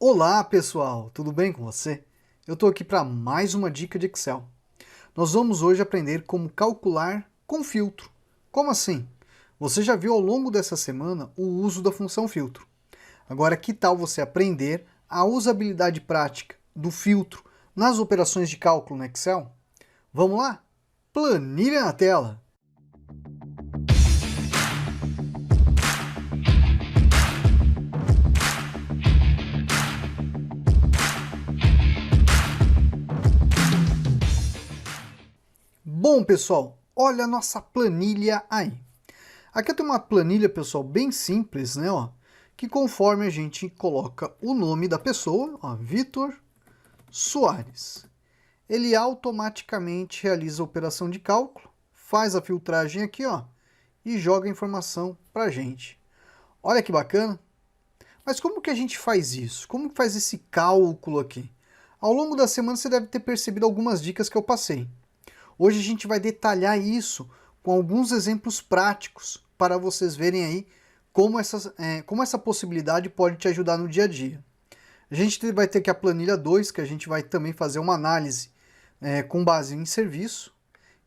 Olá pessoal, tudo bem com você? Eu estou aqui para mais uma dica de Excel. Nós vamos hoje aprender como calcular com filtro. Como assim? Você já viu ao longo dessa semana o uso da função filtro. Agora que tal você aprender a usabilidade prática do filtro nas operações de cálculo no Excel? Vamos lá? Planilha na tela! Bom, pessoal, olha a nossa planilha aí. Aqui eu tenho uma planilha, pessoal, bem simples, né, ó, que conforme a gente coloca o nome da pessoa, ó, Vitor Soares, ele automaticamente realiza a operação de cálculo, faz a filtragem aqui, ó, e joga a informação pra gente. Olha que bacana! Mas como que a gente faz isso? Como que faz esse cálculo aqui? Ao longo da semana você deve ter percebido algumas dicas que eu passei. Hoje a gente vai detalhar isso com alguns exemplos práticos para vocês verem aí como essa possibilidade pode te ajudar no dia a dia. A gente vai ter aqui a planilha 2, que a gente vai também fazer uma análise com base em serviço.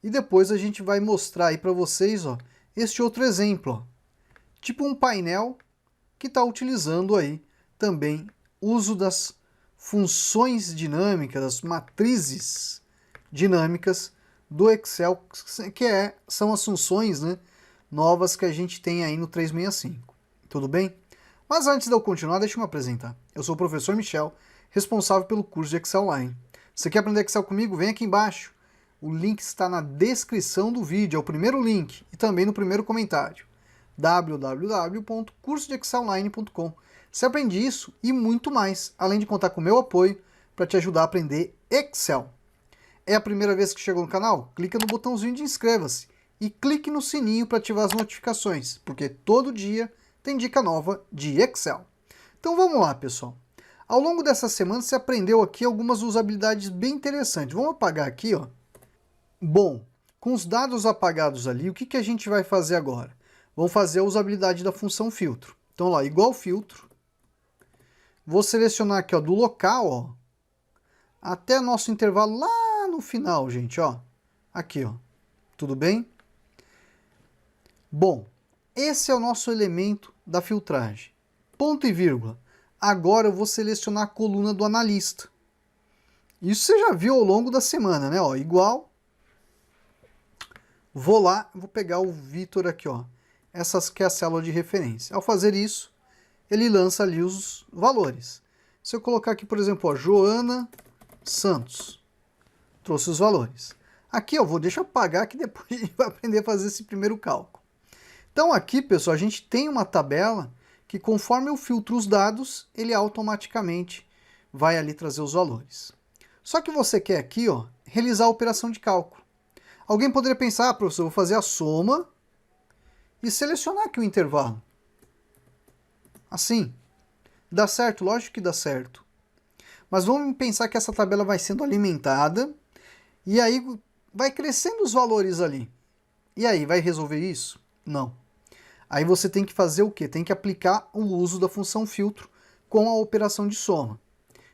E depois a gente vai mostrar aí para vocês, ó, este outro exemplo, ó, tipo um painel que está utilizando aí também uso das funções dinâmicas, das matrizes dinâmicas do Excel, que são as funções, né, novas que a gente tem aí no 365. Tudo bem? Mas antes de eu continuar, deixa eu me apresentar. Eu sou o professor Michel, responsável pelo curso de Excel Online. Você quer aprender Excel comigo? Vem aqui embaixo. O link está na descrição do vídeo, é o primeiro link e também no primeiro comentário. www.cursodeexcelonline.com. Você aprende isso e muito mais, além de contar com o meu apoio para te ajudar a aprender Excel. É a primeira vez que chegou no canal? Clica no botãozinho de inscreva-se e clique no sininho para ativar as notificações, porque todo dia tem dica nova de Excel. Então vamos lá, pessoal. Ao longo dessa semana você aprendeu aqui algumas usabilidades bem interessantes. Vamos apagar aqui, ó. Bom, com os dados apagados ali, o que a gente vai fazer agora? Vamos fazer a usabilidade da função filtro. Então lá, igual filtro. Vou selecionar aqui, ó, do local, ó, até nosso intervalo lá no final, gente, ó. Aqui, ó. Tudo bem? Bom, esse é o nosso elemento da filtragem. Ponto e vírgula. Agora eu vou selecionar a coluna do analista. Isso você já viu ao longo da semana, né? Ó, igual. Vou lá, vou pegar o Vitor aqui, ó. Essas que é a célula de referência. Ao fazer isso, ele lança ali os valores. Se eu colocar aqui, por exemplo, ó, Joana Santos, trouxe os valores. Aqui eu deixa eu apagar que depois a gente vai aprender a fazer esse primeiro cálculo. Então aqui, pessoal, a gente tem uma tabela que conforme eu filtro os dados, ele automaticamente vai ali trazer os valores. Só que você quer aqui, ó, realizar a operação de cálculo. Alguém poderia pensar, professor, eu vou fazer a soma e selecionar aqui o intervalo. Assim, dá certo? Lógico que dá certo. Mas vamos pensar que essa tabela vai sendo alimentada e aí vai crescendo os valores ali. E aí, vai resolver isso? Não. Aí você tem que fazer o quê? Tem que aplicar o uso da função filtro com a operação de soma.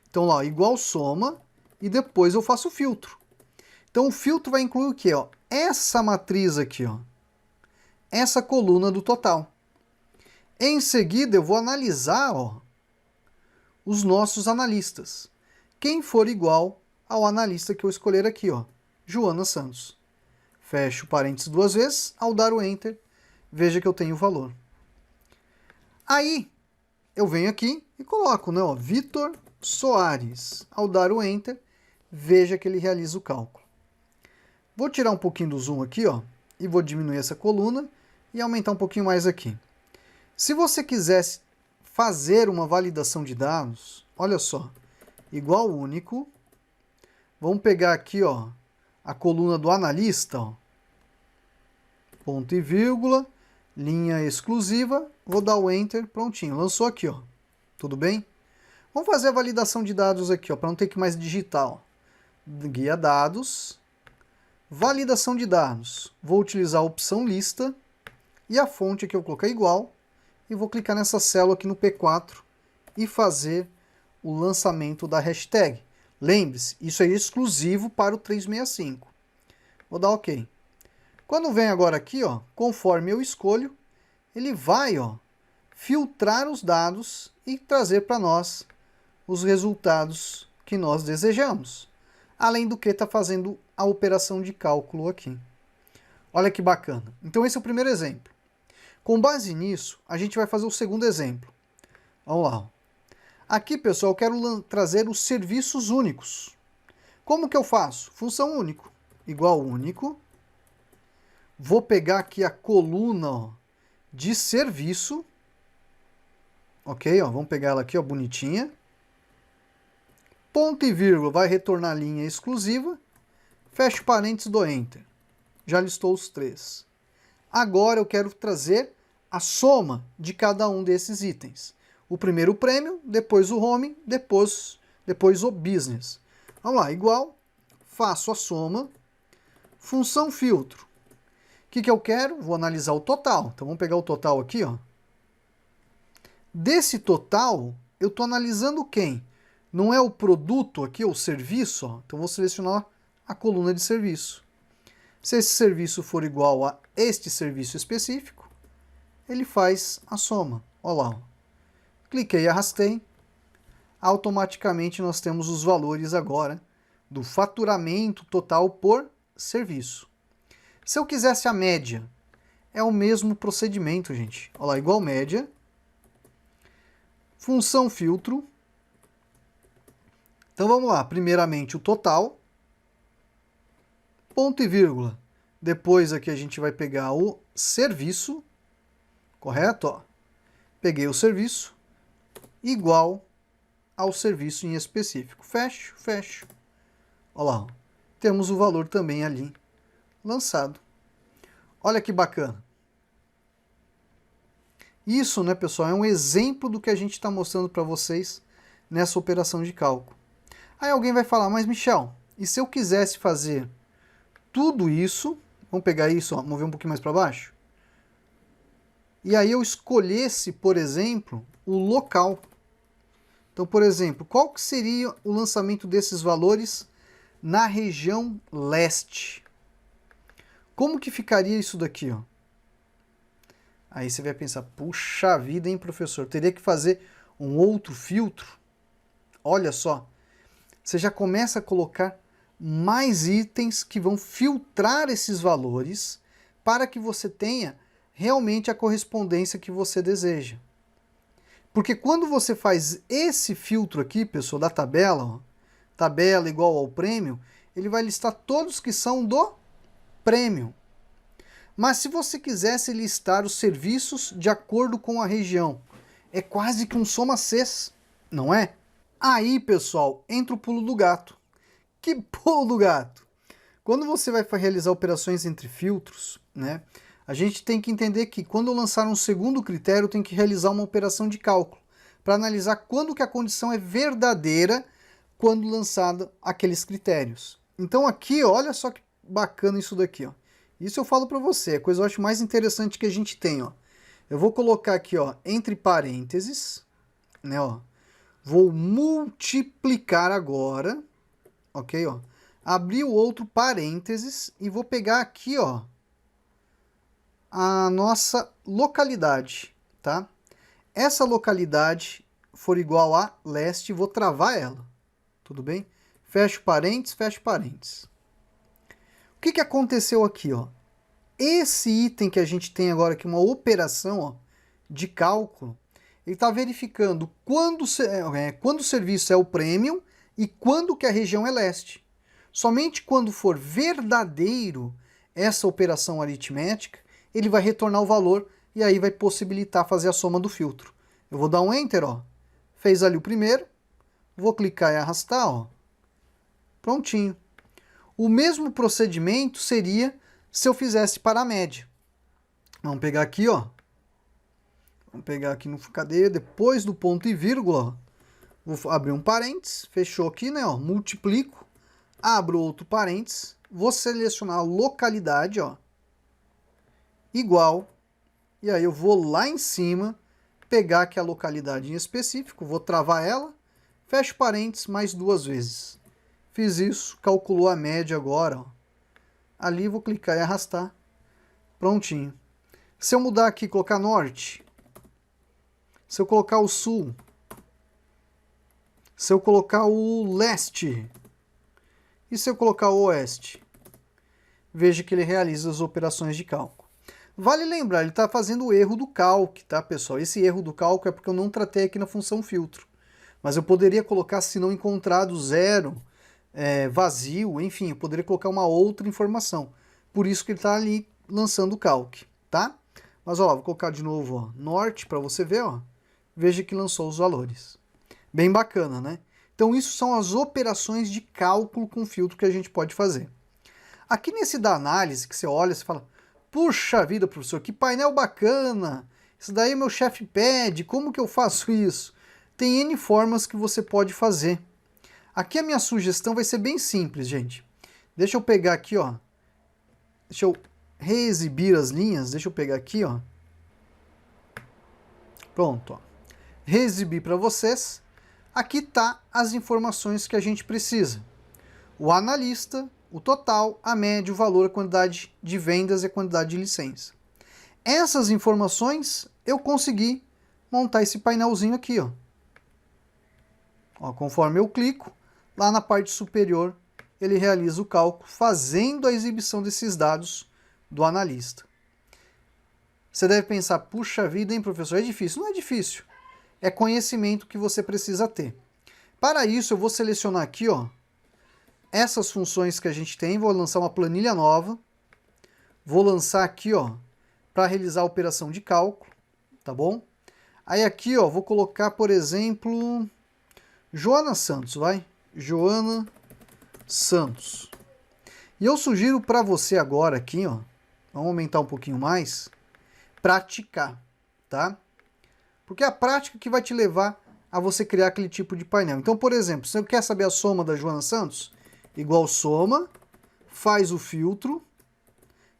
Então lá, igual soma e depois eu faço o filtro. Então o filtro vai incluir o quê? Ó? Essa matriz aqui, ó. Essa coluna do total. Em seguida eu vou analisar, ó, os nossos analistas. Quem for igual ao analista que eu escolher aqui, ó, Joana Santos. Fecho parênteses duas vezes, ao dar o Enter, veja que eu tenho o valor. Aí, eu venho aqui e coloco, né, ó, Vitor Soares. Ao dar o Enter, veja que ele realiza o cálculo. Vou tirar um pouquinho do zoom aqui, ó, e vou diminuir essa coluna e aumentar um pouquinho mais aqui. Se você quisesse fazer uma validação de dados, olha só, igual único, vamos pegar aqui, ó, a coluna do analista, ó, ponto e vírgula, linha exclusiva, vou dar o Enter, prontinho, lançou aqui, ó, tudo bem? Vamos fazer a validação de dados aqui, ó, para não ter que mais digitar, ó. Guia dados, validação de dados, vou utilizar a opção lista, e a fonte aqui eu vou colocar igual, e vou clicar nessa célula aqui no P4 e fazer o lançamento da hashtag. Lembre-se, isso é exclusivo para o 365. Vou dar OK. Quando vem agora aqui, ó, conforme eu escolho, ele vai, ó, filtrar os dados e trazer para nós os resultados que nós desejamos. Além do que está fazendo a operação de cálculo aqui. Olha que bacana. Então esse é o primeiro exemplo. Com base nisso, a gente vai fazer o segundo exemplo. Vamos lá. Aqui, pessoal, eu quero trazer os serviços únicos. Como que eu faço? Função único. Igual único. Vou pegar aqui a coluna, ó, de serviço. Ok, ó, vamos pegar ela aqui, ó, bonitinha. Ponto e vírgula vai retornar a linha exclusiva. Fecho parênteses, dou Enter. Já listou os três. Agora eu quero trazer a soma de cada um desses itens. O primeiro o prêmio, depois o home, depois o business. Vamos lá, igual, faço a soma, função filtro. O que eu quero? Vou analisar o total. Então vamos pegar o total aqui, ó. Desse total, eu estou analisando quem? Não é o produto aqui, o serviço, ó. Então vou selecionar a coluna de serviço. Se esse serviço for igual a este serviço específico, ele faz a soma. Olha lá. Cliquei e arrastei. Automaticamente nós temos os valores agora do faturamento total por serviço. Se eu quisesse a média, é o mesmo procedimento, gente. Olha lá, igual média. Função filtro. Então vamos lá. Primeiramente o total. Ponto e vírgula. Depois aqui a gente vai pegar o serviço. Correto? Ó. Peguei o serviço. Igual ao serviço em específico. Fecho, fecho. Olha lá. Ó. Temos o valor também ali lançado. Olha que bacana. Isso, né, pessoal, é um exemplo do que a gente está mostrando para vocês nessa operação de cálculo. Aí alguém vai falar, mas Michel, e se eu quisesse fazer tudo isso, vamos pegar isso, ó, mover um pouquinho mais para baixo, e aí eu escolhesse, por exemplo, o local. Então, por exemplo, qual que seria o lançamento desses valores na região leste? Como que ficaria isso daqui, ó? Aí você vai pensar, puxa vida, hein, professor? Teria que fazer um outro filtro? Olha só, você já começa a colocar mais itens que vão filtrar esses valores para que você tenha realmente a correspondência que você deseja. Porque quando você faz esse filtro aqui, pessoal, da tabela, ó, tabela igual ao prêmio, ele vai listar todos que são do prêmio. Mas se você quisesse listar os serviços de acordo com a região, é quase que um soma-ses, não é? Aí, pessoal, entra o pulo do gato. Que pulo do gato? Quando você vai realizar operações entre filtros, né, a gente tem que entender que quando eu lançar um segundo critério, tem que realizar uma operação de cálculo para analisar quando que a condição é verdadeira quando lançado aqueles critérios. Então aqui, olha só que bacana isso daqui, ó. Isso eu falo para você, é a coisa que eu acho mais interessante que a gente tem, ó. Eu vou colocar aqui, ó, entre parênteses, né, ó. Vou multiplicar agora, ok, ó. Abrir o outro parênteses e vou pegar aqui, ó, a nossa localidade, tá? Essa localidade for igual a leste, vou travar ela, tudo bem? Fecho parênteses, fecho parênteses. O que aconteceu aqui, ó? Esse item que a gente tem agora aqui, uma operação, ó, de cálculo, ele está verificando quando o serviço é o premium e quando que a região é leste. Somente quando for verdadeiro essa operação aritmética, ele vai retornar o valor e aí vai possibilitar fazer a soma do filtro. Eu vou dar um Enter, ó. Fez ali o primeiro, vou clicar e arrastar, ó. Prontinho. O mesmo procedimento seria se eu fizesse para a média. Vamos pegar aqui, ó. Vamos pegar aqui no cadê? Depois do ponto e vírgula, ó. Vou abrir um parênteses, fechou aqui, né, ó. Multiplico, abro outro parênteses, vou selecionar a localidade, ó. Igual, e aí eu vou lá em cima, pegar aqui a localidade em específico, vou travar ela, fecho parênteses mais 2 vezes. Fiz isso, calculou a média agora. Ó. Ali vou clicar e arrastar. Prontinho. Se eu mudar aqui, colocar norte. Se eu colocar o sul. Se eu colocar o leste. E se eu colocar o oeste? Veja que ele realiza as operações de cálculo. Vale lembrar, ele está fazendo o erro do calc, tá, pessoal? Esse erro do cálculo é porque eu não tratei aqui na função filtro. Mas eu poderia colocar, se não encontrado, zero, vazio, enfim, eu poderia colocar uma outra informação. Por isso que ele está ali lançando o calc, tá? Mas, ó, vou colocar de novo, ó, norte, para você ver, ó. Veja que lançou os valores. Bem bacana, né? Então, isso são as operações de cálculo com filtro que a gente pode fazer. Aqui nesse da análise, que você olha e fala, puxa vida, professor, que painel bacana, isso daí meu chefe pede, como que eu faço isso? Tem N formas que você pode fazer. Aqui a minha sugestão vai ser bem simples, gente. Deixa eu pegar aqui, ó. Deixa eu reexibir as linhas, deixa eu pegar aqui, ó. Pronto, ó. Reexibir para vocês. Aqui tá as informações que a gente precisa. O analista, o total, a média, o valor, a quantidade de vendas e a quantidade de licença. Essas informações eu consegui montar esse painelzinho aqui, ó. Ó, conforme eu clico, lá na parte superior ele realiza o cálculo fazendo a exibição desses dados do analista. Você deve pensar, puxa vida, hein, professor, é difícil. Não é difícil. É conhecimento que você precisa ter. Para isso, eu vou selecionar aqui, ó, essas funções que a gente tem, vou lançar uma planilha nova, vou lançar aqui, ó, para realizar a operação de cálculo, tá bom? Aí aqui, ó, vou colocar, por exemplo, Joana Santos, vai? Joana Santos. E eu sugiro para você agora aqui, ó, vamos aumentar um pouquinho mais, praticar, tá? Porque é a prática que vai te levar a você criar aquele tipo de painel. Então, por exemplo, se você quer saber a soma da Joana Santos, igual soma, faz o filtro,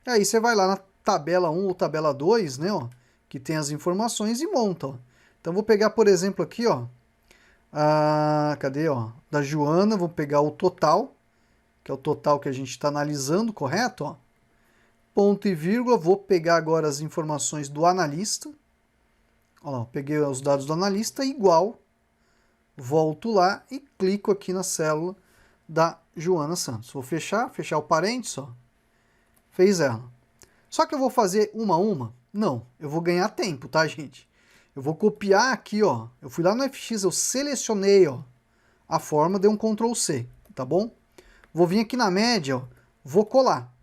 e aí você vai lá na tabela 1 ou tabela 2, né, ó, que tem as informações e monta, ó. Então, vou pegar, por exemplo, aqui, ó, cadê, ó, da Joana, vou pegar o total, que é o total que a gente está analisando, correto, ó. Ponto e vírgula, vou pegar agora as informações do analista. Olha lá, peguei os dados do analista, igual, volto lá e clico aqui na célula da Joana Santos. Vou fechar o parênteses, ó. Fez ela. Só que eu vou fazer uma a uma? Não, eu vou ganhar tempo, tá, gente? Eu vou copiar aqui, ó. Eu fui lá no FX, eu selecionei, ó, a forma, dei um Ctrl C, tá bom? Vou vir aqui na média, ó, vou colar.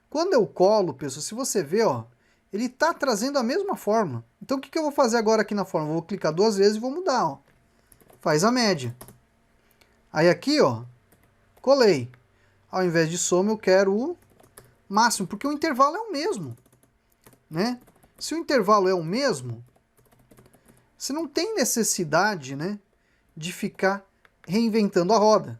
Quando eu colo, pessoal, se você ver, ó, ele está trazendo a mesma forma. Então o que eu vou fazer agora aqui na forma? Vou clicar 2 vezes e vou mudar, ó. Faz a média. Aí aqui, ó, colei. Ao invés de soma, eu quero o máximo, porque o intervalo é o mesmo, né? Se o intervalo é o mesmo, você não tem necessidade, né, de ficar reinventando a roda.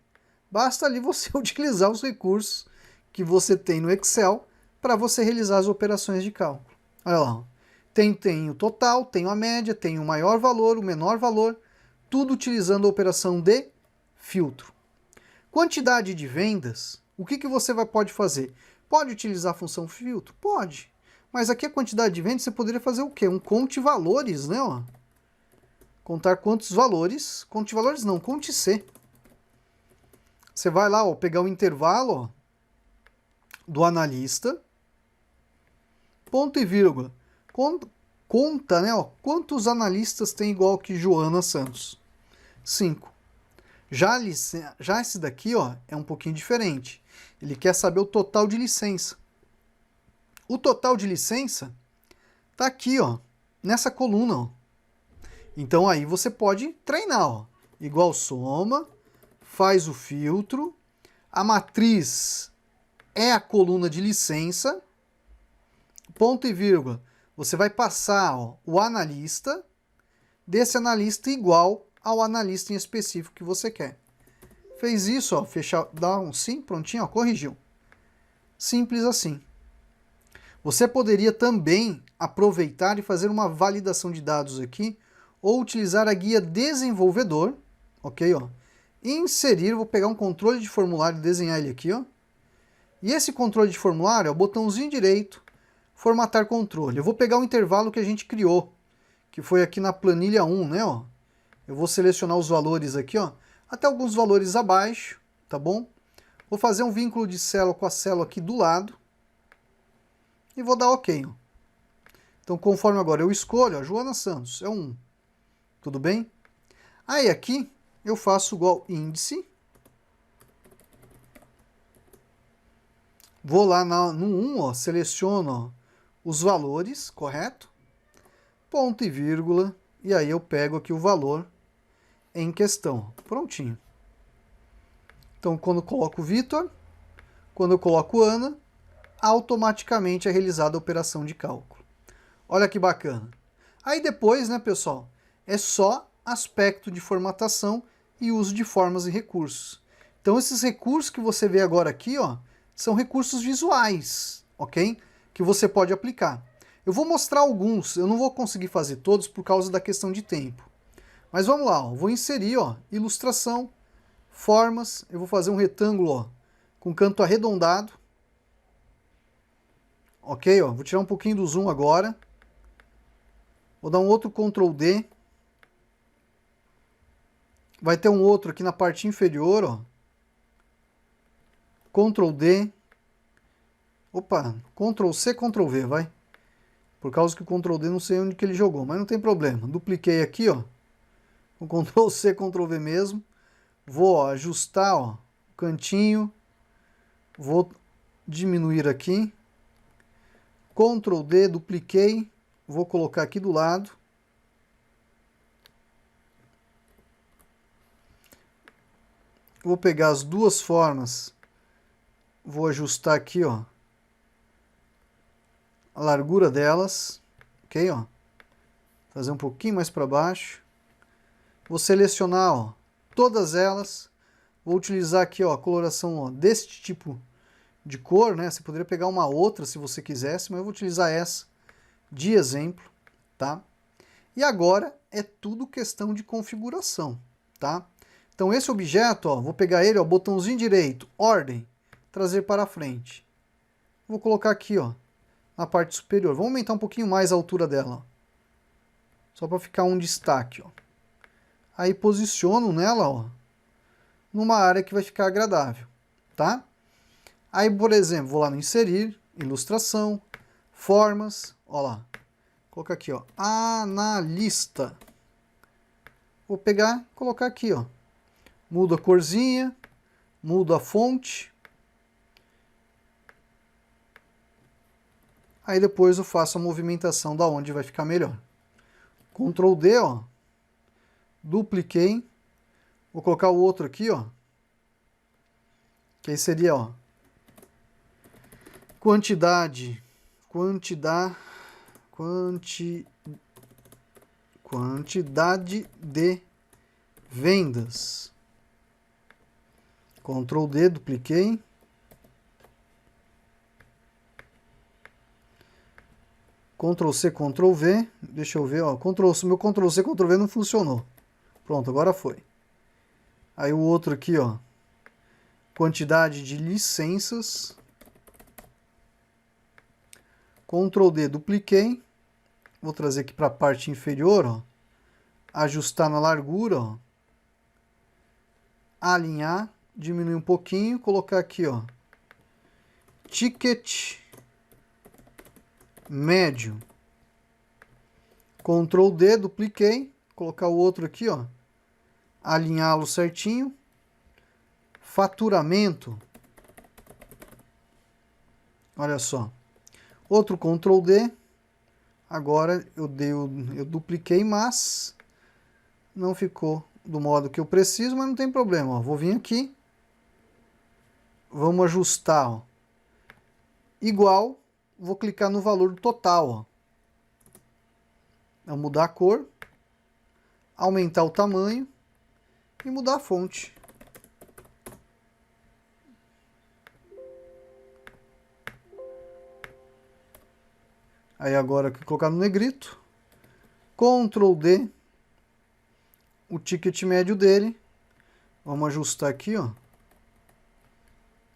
Basta ali você utilizar os recursos que você tem no Excel para você realizar as operações de cálculo. Olha lá, tem o total, tem a média, tem o maior valor, o menor valor, tudo utilizando a operação de filtro. Quantidade de vendas, o que você pode fazer? Pode utilizar a função filtro? Pode. Mas aqui a quantidade de vendas você poderia fazer o quê? Um conte valores, né? Ó. Contar quantos valores. Conte valores não, conte C. Você vai lá, ó, pegar o intervalo, ó, do analista, ponto e vírgula. Conta, né, ó, quantos analistas tem igual que Joana Santos? 5. Já esse daqui, ó, é um pouquinho diferente. Ele quer saber o total de licença. O total de licença tá aqui, ó, nessa coluna, ó. Então aí você pode treinar, ó. Igual soma, faz o filtro, a matriz é a coluna de licença, ponto e vírgula. Você vai passar, ó, o analista, desse analista igual ao analista em específico que você quer. Fez isso, ó, fechar, dá um sim, prontinho, ó, corrigiu. Simples assim. Você poderia também aproveitar e fazer uma validação de dados aqui, ou utilizar a guia desenvolvedor, ok, ó. Inserir, vou pegar um controle de formulário e desenhar ele aqui, ó. E esse controle de formulário é o botãozinho direito, formatar controle. Eu vou pegar o intervalo que a gente criou, que foi aqui na planilha 1, né, ó. Eu vou selecionar os valores aqui, ó, até alguns valores abaixo, tá bom? Vou fazer um vínculo de célula com a célula aqui do lado. E vou dar OK, ó. Então, conforme agora eu escolho, ó, Joana Santos, é 1. Tudo bem? Aí aqui eu faço igual índice. Vou lá no 1, ó, seleciono ó, os valores, correto? Ponto e vírgula. E aí eu pego aqui o valor em questão. Prontinho. Então, quando eu coloco Vitor, quando eu coloco Ana, automaticamente é realizada a operação de cálculo. Olha que bacana. Aí depois, né, pessoal, é só aspecto de formatação e uso de formas e recursos. Então, esses recursos que você vê agora aqui, ó, são recursos visuais, ok? Que você pode aplicar. Eu vou mostrar alguns, eu não vou conseguir fazer todos por causa da questão de tempo. Mas vamos lá, ó, vou inserir, ó, ilustração, formas, eu vou fazer um retângulo, ó, com canto arredondado. Ok, ó, vou tirar um pouquinho do zoom agora. Vou dar um outro Ctrl D. Vai ter um outro aqui na parte inferior, ó. Ctrl D. Opa, Ctrl C, Ctrl V, vai. Por causa que o Ctrl D não sei onde que ele jogou, mas não tem problema. Dupliquei aqui, ó. Com Ctrl C, Ctrl V mesmo. Vou ó, ajustar, ó, o cantinho. Vou diminuir aqui. Ctrl D, dupliquei. Vou colocar aqui do lado. Vou pegar as duas formas. Vou ajustar aqui, ó, a largura delas. Ok, ó. Fazer um pouquinho mais para baixo. Vou selecionar, ó, todas elas. Vou utilizar aqui, ó, a coloração ó, deste tipo de cor, né? Você poderia pegar uma outra se você quisesse, mas eu vou utilizar essa de exemplo, tá? E agora é tudo questão de configuração, tá? Então esse objeto, ó, vou pegar ele, ó, botãozinho direito, ordem, trazer para frente. Vou colocar aqui, ó, na parte superior. Vou aumentar um pouquinho mais a altura dela, ó, só para ficar um destaque, ó. Aí posiciono nela, ó, numa área que vai ficar agradável, tá? Aí, por exemplo, vou lá no inserir, ilustração, formas, ó lá. Vou colocar aqui, ó, analista. Vou pegar, colocar aqui, ó. Mudo a corzinha, mudo a fonte. Aí depois eu faço a movimentação da onde vai ficar melhor. Ctrl D, ó. Dupliquei. Vou colocar o outro aqui, ó. Que aí seria, ó, quantidade de vendas. Ctrl D, dupliquei. Ctrl C, Ctrl V. Deixa eu ver, ó. Meu Ctrl C, Ctrl V não funcionou. Pronto, agora foi. Aí o outro aqui, ó. Quantidade de licenças. Ctrl D, dupliquei. Vou trazer aqui para a parte inferior, ó. Ajustar na largura, ó. Alinhar, diminuir um pouquinho, colocar aqui, ó. Ticket médio. Ctrl D, dupliquei, colocar o outro aqui, ó. Alinhá-lo certinho. Faturamento. Olha só. Outro Ctrl D. Agora eu dupliquei, mas não ficou do modo que eu preciso, mas não tem problema, ó. Vou vir aqui. Vamos ajustar, ó. Igual, vou clicar no valor total, ó. Vou mudar a cor, aumentar o tamanho e mudar a fonte. Aí agora que colocar no negrito, Ctrl D, o ticket médio dele, Vamos ajustar aqui, ó.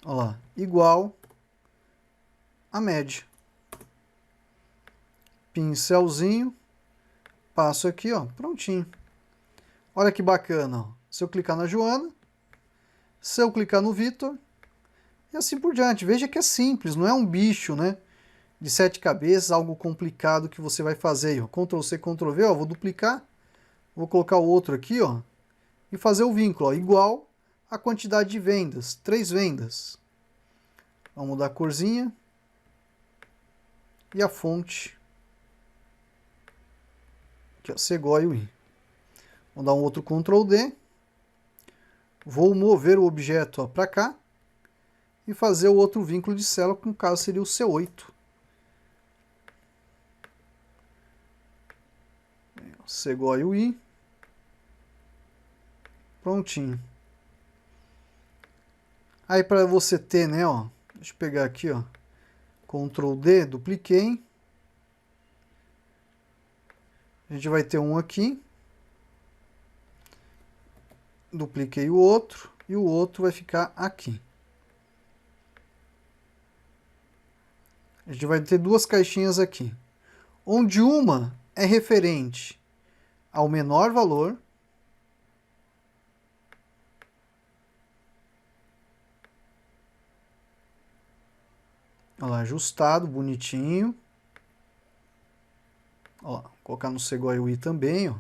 Olha lá, igual a média. Pincelzinho, passo aqui, ó, prontinho. Olha que bacana, ó. Se eu clicar na Joana, se eu clicar no Vitor, e assim por diante. Veja que é simples, não é um bicho, né? De 7 cabeças, algo complicado que você vai fazer aí, ó. Ctrl C, Ctrl V, ó, vou duplicar, vou colocar o outro aqui, ó, e fazer o vínculo, ó, igual a quantidade de vendas, 3 vendas. Vamos mudar a corzinha e a fonte. Aqui, ó, Segoy UI. Vou dar um outro Ctrl D. Vou mover o objeto para cá e fazer o outro vínculo de célula, que no caso seria o C8. Segoy UI. Prontinho. Aí para você ter, né, ó, deixa eu pegar aqui, ó, Ctrl D, dupliquei. A gente vai ter um aqui. Dupliquei o outro e o outro vai ficar aqui. A gente vai ter duas caixinhas aqui, onde uma é referente ao menor valor olha lá, ajustado, bonitinho. Olha lá, vou colocar no Segoy UI também, ó.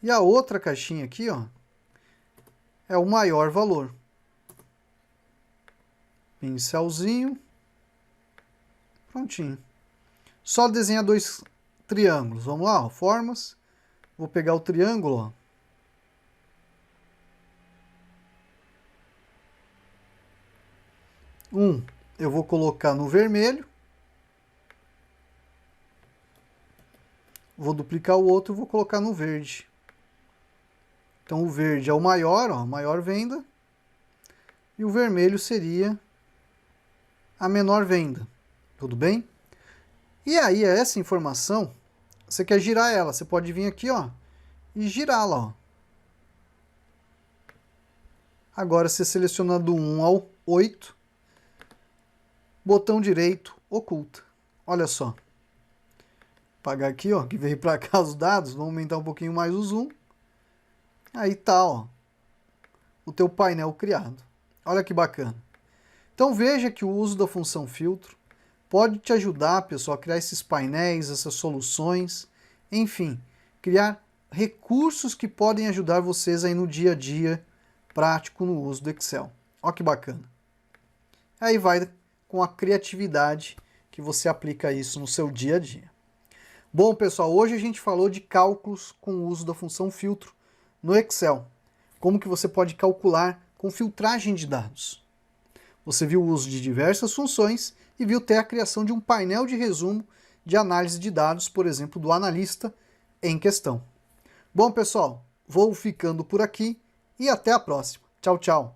E a outra caixinha aqui, ó, é o maior valor. Pincelzinho. Prontinho. Só desenhar dois triângulos. Vamos lá, ó, formas. Vou pegar o triângulo, ó. Eu vou colocar no vermelho. Vou duplicar o outro e vou colocar no verde. Então o verde é o maior, ó, a maior venda. E o vermelho seria a menor venda. Tudo bem? E aí, essa informação, você quer girar ela. Você pode vir aqui, ó, e girá-la, ó. Agora, você seleciona do 1 ao 8. Botão direito, oculta. Olha só. Apagar aqui, ó, que veio para cá os dados. Vamos aumentar um pouquinho mais o zoom. Aí tá, ó, o teu painel criado. Olha que bacana. Então veja que o uso da função filtro pode te ajudar, pessoal, a criar esses painéis, essas soluções, enfim, criar recursos que podem ajudar vocês aí no dia a dia prático no uso do Excel. Olha que bacana. Aí vai com a criatividade que você aplica isso no seu dia a dia. Bom, pessoal, hoje a gente falou de cálculos com o uso da função filtro no Excel. Como que você pode calcular com filtragem de dados. Você viu o uso de diversas funções e viu até a criação de um painel de resumo de análise de dados, por exemplo, do analista em questão. Bom, pessoal, vou ficando por aqui e até a próxima. Tchau, tchau.